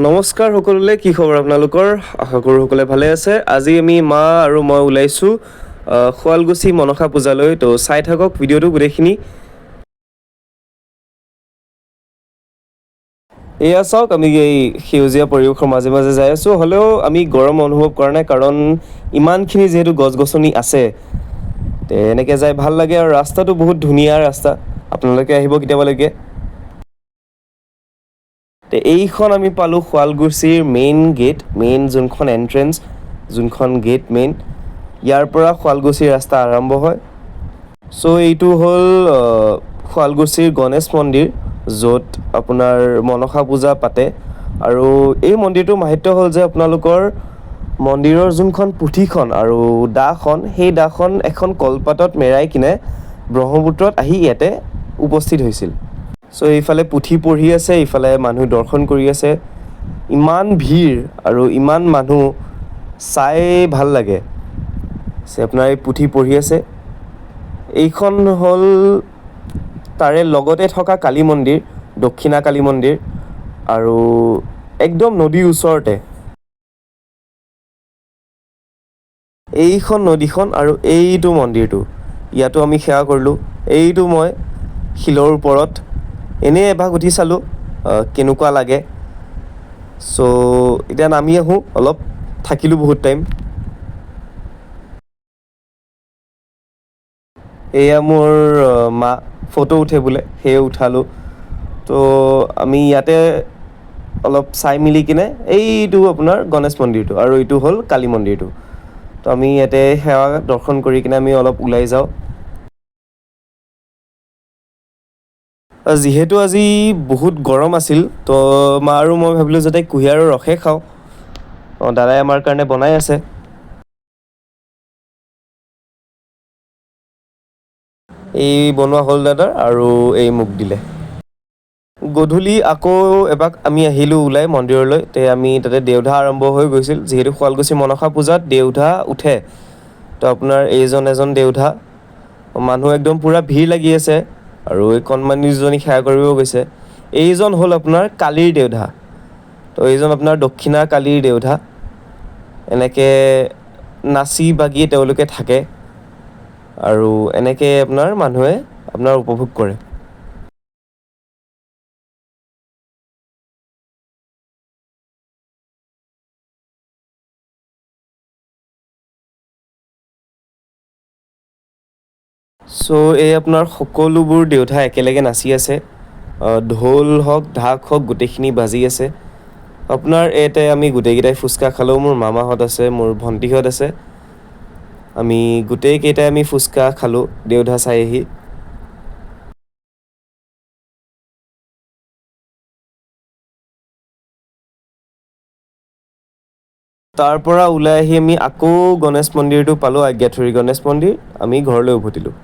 নমস্কাৰ সকলোলে, কি খবৰ আপোনালোকৰ? আশা কৰোঁ সকলোৱে ভালে আছে। আজি আমি মা আৰু মই ওলাইছোঁ শুৱালকুছি মনসা পূজালৈ। তো চাই থাকক ভিডিঅ'টো গোটেইখিনি। এয়া চাওক, আমি এই সেউজীয়া পৰিৱেশৰ মাজে মাজে যাই আছোঁ, হ'লেও আমি গৰম অনুভৱ কৰা নাই, কাৰণ ইমানখিনি যিহেতু গছ গছনি আছে, এনেকৈ যাই ভাল লাগে। আৰু ৰাস্তাটো বহুত ধুনীয়া ৰাস্তা, আপোনালোকে আহিব কেতিয়াবালৈকে। এইখন আমি পালোঁ শুৱালকুছিৰ মেইন যোনখন এণ্ট্ৰেঞ্চ, যোনখন গেট মেইন, ইয়াৰ পৰা শুৱালকুছিৰ ৰাস্তা আৰম্ভ হয়। চ' এইটো হ'ল শুৱালকুছিৰ গণেশ মন্দিৰ, য'ত আপোনাৰ মনসা পূজা পাতে। আৰু এই মন্দিৰটোৰ মাহাত্ম্য হ'ল যে আপোনালোকৰ মন্দিৰৰ যোনখন পুথিখন আৰু দাখন, সেই দাখন এখন কলপাতত মেৰাই কিনে ব্ৰহ্মপুত্ৰত আহি ইয়াতে উপস্থিত হৈছিল। চ' এইফালে পুথি পঢ়ি আছে, ইফালে মানুহ দৰ্শন কৰি আছে। ইমান ভিৰ আৰু ইমান মানুহ, চাই ভাল লাগে। আপোনাৰ এই পুথি পঢ়ি আছে। এইখন হ'ল তাৰে লগতে থকা কালী মন্দিৰ, দক্ষিণা কালী মন্দিৰ, আৰু একদম নদীৰ ওচৰতে। এইখন নদীখন আৰু এইটো মন্দিৰটো, ইয়াতো আমি সেৱা কৰিলোঁ। এইটো মই শিলৰ ওপৰত এনেই এবাৰ উঠি চালোঁ কেনেকুৱা লাগে। চ' এতিয়া নামি আহোঁ, অলপ থাকিলোঁ বহুত টাইম। এয়া মোৰ মা, ফটো উঠে বোলে, সেয়ে উঠালোঁ। তো আমি ইয়াতে অলপ চাই মেলি কিনে, এইটো আপোনাৰ গণেশ মন্দিৰটো আৰু এইটো হ'ল কালী মন্দিৰটো। তো আমি ইয়াতে সেৱা দৰ্শন কৰি কিনে আমি অলপ ওলাই যাওঁ। যিহেতু আজি বহুত গৰম আছিল, তো মা আৰু মই ভাবিলোঁ যাতে কুঁহিয়াৰৰ ৰসে খাওঁ। দাদাই আমাৰ কাৰণে বনাই আছে। এই বনোৱা হ'ল দাদাৰ, আৰু এই মোক দিলে। গধূলি আকৌ এপাক আমি আহিলোঁ ওলাই মন্দিৰলৈ। আমি তাতে দেওধা আৰম্ভ হৈ গৈছিল, যিহেতু শুৱালকুছি মনসা পূজাত দেওধা উঠে। তো আপোনাৰ এইজন এজন দেওধা, মানুহ একদম পূৰা ভিৰ লাগি আছে। আৰু এই কণমানি দুজনী সেৱা কৰিব গৈছে। এইজন হ'ল আপোনাৰ কালীৰ দেওধা। তো এইজন আপোনাৰ দক্ষিণা কালীৰ দেওধা। এনেকৈ নাচি বাগি তেওঁলোকে থাকে, আৰু এনেকৈ আপোনাৰ মানুহে উপভোগ কৰে। চ' এই আপোনাৰ সকলোবোৰ দেওধা একেলগে নাচি আছে। ঢোল হওক, ঢাক হওক, গোটেইখিনি বাজি আছে। আপোনাৰ ইয়াতে আমি গোটেইকেইটাই ফুচকা খালোঁ। মোৰ মামাহঁত আছে, মোৰ ভণ্টিহঁত আছে। আমি গোটেইকেইটাই ফুচকা খালোঁ দেওধা চাই আহি। তাৰ পৰা ওলাই আহি আমি আকৌ গণেশ মন্দিৰটো পালোঁ, আজ্ঞাথুৰি গণেশ মন্দিৰ। আমি ঘৰলৈ উভতিলোঁ।